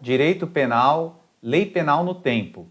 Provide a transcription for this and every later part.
Direito penal, lei penal no tempo.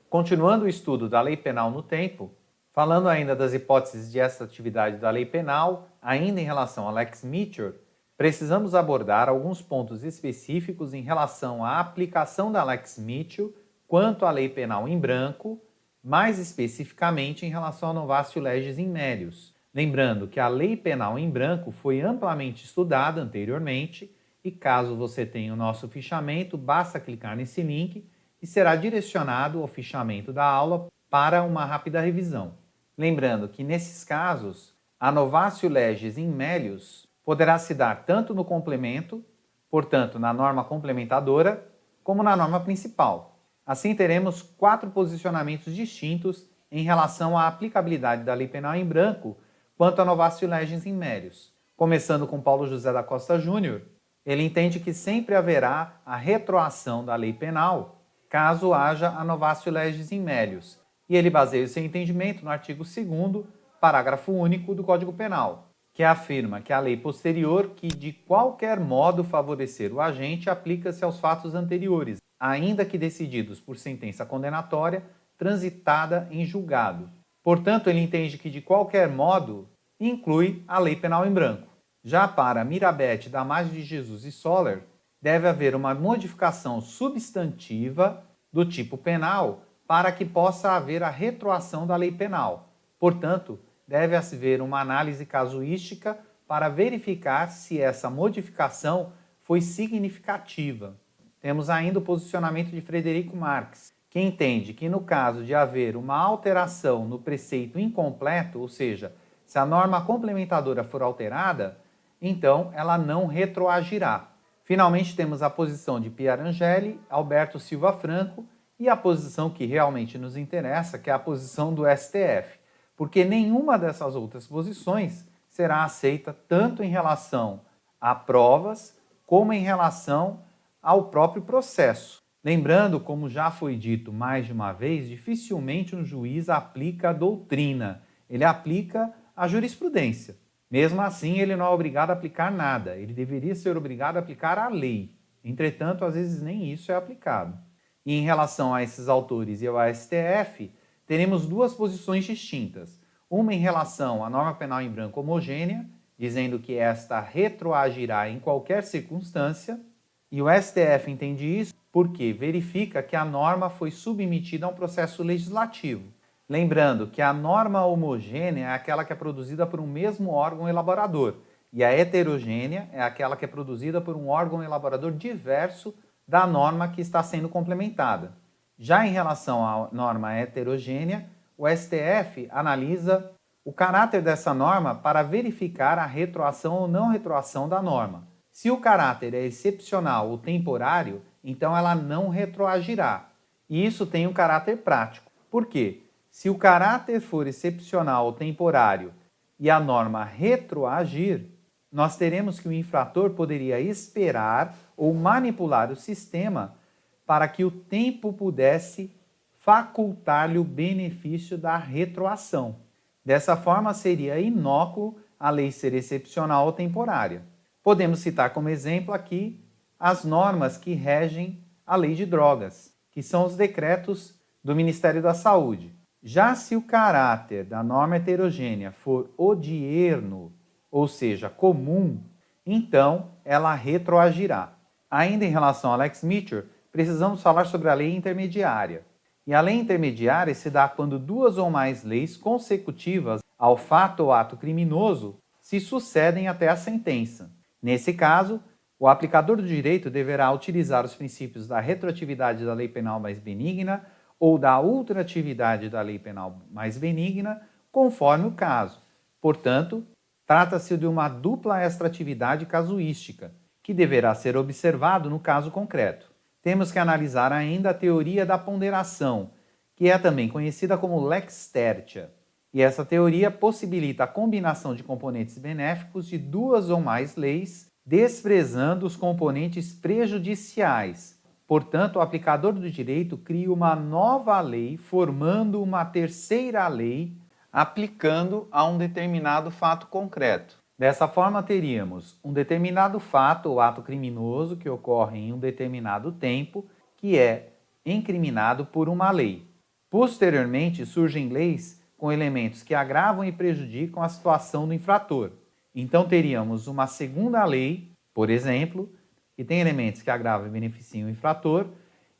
Continuando o estudo da lei penal no tempo, falando ainda das hipóteses de extratividade da lei penal, ainda em relação à lex Meacher, precisamos abordar alguns pontos específicos em relação à aplicação da lex Meacher quanto à lei penal em branco, mais especificamente em relação ao novatio legis in melius. Lembrando que a lei penal em branco foi amplamente estudada anteriormente e caso você tenha o nosso fichamento, basta clicar nesse link e será direcionado ao fichamento da aula para uma rápida revisão. Lembrando que nesses casos, a novatio legis in melius poderá se dar tanto no complemento, portanto na norma complementadora, como na norma principal. Assim teremos 4 posicionamentos distintos em relação à aplicabilidade da lei penal em branco quanto a novatio legis in melius. Começando com Paulo José da Costa Júnior, ele entende que sempre haverá a retroação da lei penal caso haja a novatio legis in melius, e ele baseia o seu entendimento no artigo 2º, parágrafo único do Código Penal, que afirma que a lei posterior que de qualquer modo favorecer o agente aplica-se aos fatos anteriores, ainda que decididos por sentença condenatória transitada em julgado. Portanto, ele entende que de qualquer modo inclui a lei penal em branco. Já para Mirabete, Damasio de Jesus e Soller, deve haver uma modificação substantiva do tipo penal para que possa haver a retroação da lei penal. Portanto, deve haver uma análise casuística para verificar se essa modificação foi significativa. Temos ainda o posicionamento de Frederico Marx, que entende que no caso de haver uma alteração no preceito incompleto, ou seja, se a norma complementadora for alterada, então ela não retroagirá. Finalmente temos a posição de Pierre Angeli, Alberto Silva Franco e a posição que realmente nos interessa, que é a posição do STF, porque nenhuma dessas outras posições será aceita tanto em relação a provas como em relação ao próprio processo. Lembrando, como já foi dito mais de uma vez, dificilmente um juiz aplica a doutrina, ele aplica a jurisprudência. Mesmo assim, ele não é obrigado a aplicar nada, ele deveria ser obrigado a aplicar a lei. Entretanto, às vezes nem isso é aplicado. E em relação a esses autores e ao STF, teremos 2 posições distintas. Uma em relação à norma penal em branco homogênea, dizendo que esta retroagirá em qualquer circunstância, e o STF entende isso porque verifica que a norma foi submetida a um processo legislativo. Lembrando que a norma homogênea é aquela que é produzida por um mesmo órgão elaborador, e a heterogênea é aquela que é produzida por um órgão elaborador diverso da norma que está sendo complementada. Já em relação à norma heterogênea, o STF analisa o caráter dessa norma para verificar a retroação ou não retroação da norma. Se o caráter é excepcional ou temporário, então ela não retroagirá. E isso tem um caráter prático. Por quê? Se o caráter for excepcional ou temporário e a norma retroagir, nós teremos que o infrator poderia esperar ou manipular o sistema para que o tempo pudesse facultar-lhe o benefício da retroação. Dessa forma, seria inócuo a lei ser excepcional ou temporária. Podemos citar como exemplo aqui as normas que regem a lei de drogas, que são os decretos do Ministério da Saúde. Já se o caráter da norma heterogênea for odierno, ou seja, comum, então ela retroagirá. Ainda em relação a lex Meacher, precisamos falar sobre a lei intermediária. E a lei intermediária se dá quando 2 ou mais leis consecutivas ao fato ou ato criminoso se sucedem até a sentença. Nesse caso, o aplicador do direito deverá utilizar os princípios da retroatividade da lei penal mais benigna ou da ultratividade da lei penal mais benigna, conforme o caso. Portanto, trata-se de uma dupla extratividade casuística, que deverá ser observado no caso concreto. Temos que analisar ainda a teoria da ponderação, que é também conhecida como lex tertia. E essa teoria possibilita a combinação de componentes benéficos de 2 ou mais leis, desprezando os componentes prejudiciais. Portanto, o aplicador do direito cria uma nova lei, formando uma terceira lei, aplicando a um determinado fato concreto. Dessa forma, teríamos um determinado fato ou ato criminoso que ocorre em um determinado tempo, que é incriminado por uma lei. Posteriormente, surgem leis com elementos que agravam e prejudicam a situação do infrator. Então, teríamos uma segunda lei, por exemplo, que tem elementos que agravam e beneficiam o infrator,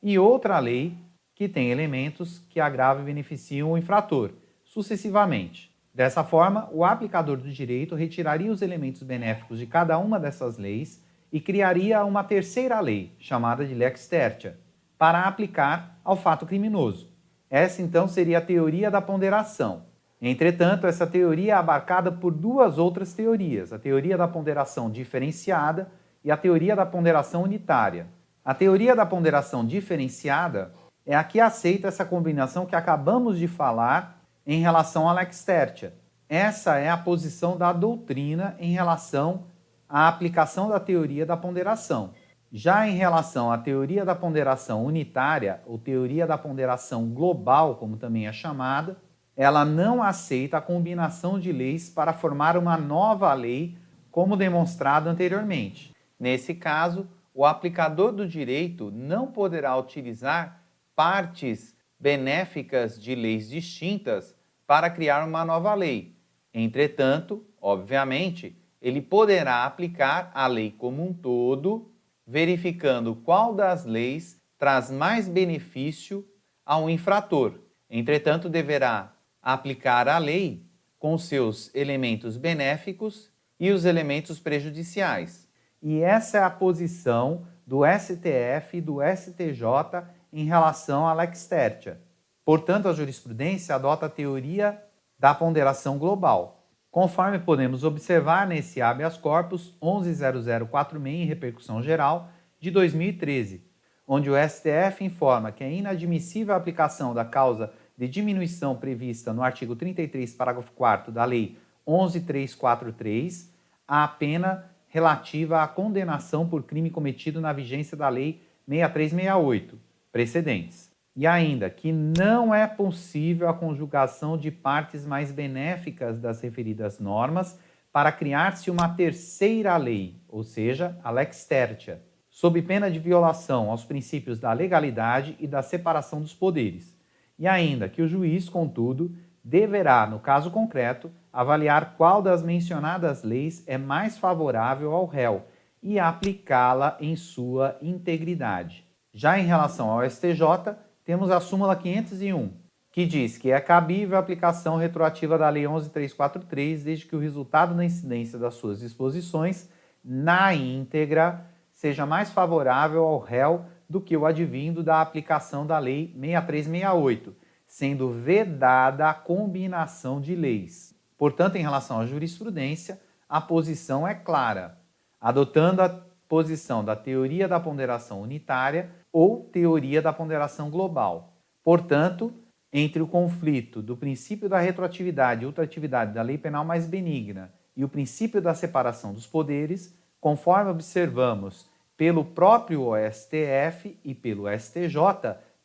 e outra lei que tem elementos que agravam e beneficiam o infrator, sucessivamente. Dessa forma, o aplicador do direito retiraria os elementos benéficos de cada uma dessas leis e criaria uma terceira lei, chamada de lex tertia, para aplicar ao fato criminoso. Essa, então, seria a teoria da ponderação. Entretanto, essa teoria é abarcada por duas outras teorias, a teoria da ponderação diferenciada e a teoria da ponderação unitária. A teoria da ponderação diferenciada é a que aceita essa combinação que acabamos de falar em relação à lex tertia. Essa é a posição da doutrina em relação à aplicação da teoria da ponderação. Já em relação à teoria da ponderação unitária, ou teoria da ponderação global, como também é chamada, ela não aceita a combinação de leis para formar uma nova lei, como demonstrado anteriormente. Nesse caso, o aplicador do direito não poderá utilizar partes benéficas de leis distintas para criar uma nova lei. Entretanto, obviamente, ele poderá aplicar a lei como um todo, verificando qual das leis traz mais benefício ao infrator. Entretanto, deverá aplicar a lei com seus elementos benéficos e os elementos prejudiciais. E essa é a posição do STF e do STJ em relação à lex tertia. Portanto, a jurisprudência adota a teoria da ponderação global, conforme podemos observar nesse habeas corpus 11.0046 em repercussão geral de 2013, onde o STF informa que é inadmissível a aplicação da causa de diminuição prevista no artigo 33, parágrafo 4º da Lei 11.343 à pena relativa à condenação por crime cometido na vigência da Lei 6368, precedentes. E ainda que não é possível a conjugação de partes mais benéficas das referidas normas para criar-se uma terceira lei, ou seja, a lex tertia, sob pena de violação aos princípios da legalidade e da separação dos poderes. E ainda que o juiz, contudo, deverá, no caso concreto, avaliar qual das mencionadas leis é mais favorável ao réu e aplicá-la em sua integridade. Já em relação ao STJ, temos a súmula 501, que diz que é cabível a aplicação retroativa da Lei 11.343, desde que o resultado da incidência das suas disposições, na íntegra, seja mais favorável ao réu do que o advindo da aplicação da Lei 6368, sendo vedada a combinação de leis. Portanto, em relação à jurisprudência, a posição é clara, adotando a posição da teoria da ponderação unitária ou teoria da ponderação global. Portanto, entre o conflito do princípio da retroatividade e ultratividade da lei penal mais benigna e o princípio da separação dos poderes, conforme observamos pelo próprio STF e pelo STJ,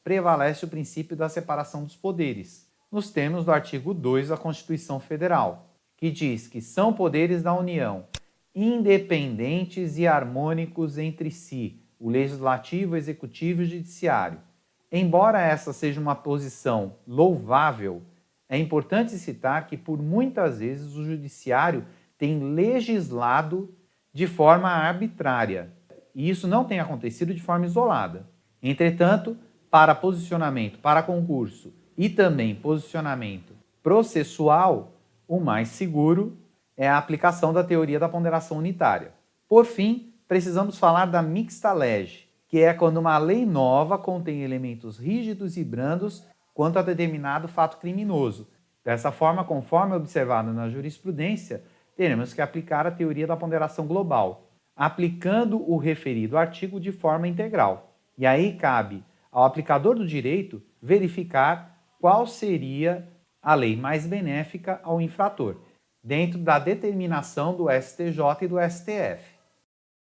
prevalece o princípio da separação dos poderes, nos termos do artigo 2 da Constituição Federal, que diz que são poderes da União independentes e harmônicos entre si, o legislativo, o executivo e o judiciário. Embora essa seja uma posição louvável, é importante citar que por muitas vezes o judiciário tem legislado de forma arbitrária, e isso não tem acontecido de forma isolada. Entretanto, para posicionamento, para concurso e também posicionamento processual, o mais seguro é a aplicação da teoria da ponderação unitária. Por fim, precisamos falar da mixta lege, que é quando uma lei nova contém elementos rígidos e brandos quanto a determinado fato criminoso. Dessa forma, conforme observado na jurisprudência, teremos que aplicar a teoria da ponderação global, aplicando o referido artigo de forma integral. E aí cabe ao aplicador do direito verificar qual seria a lei mais benéfica ao infrator, dentro da determinação do STJ e do STF.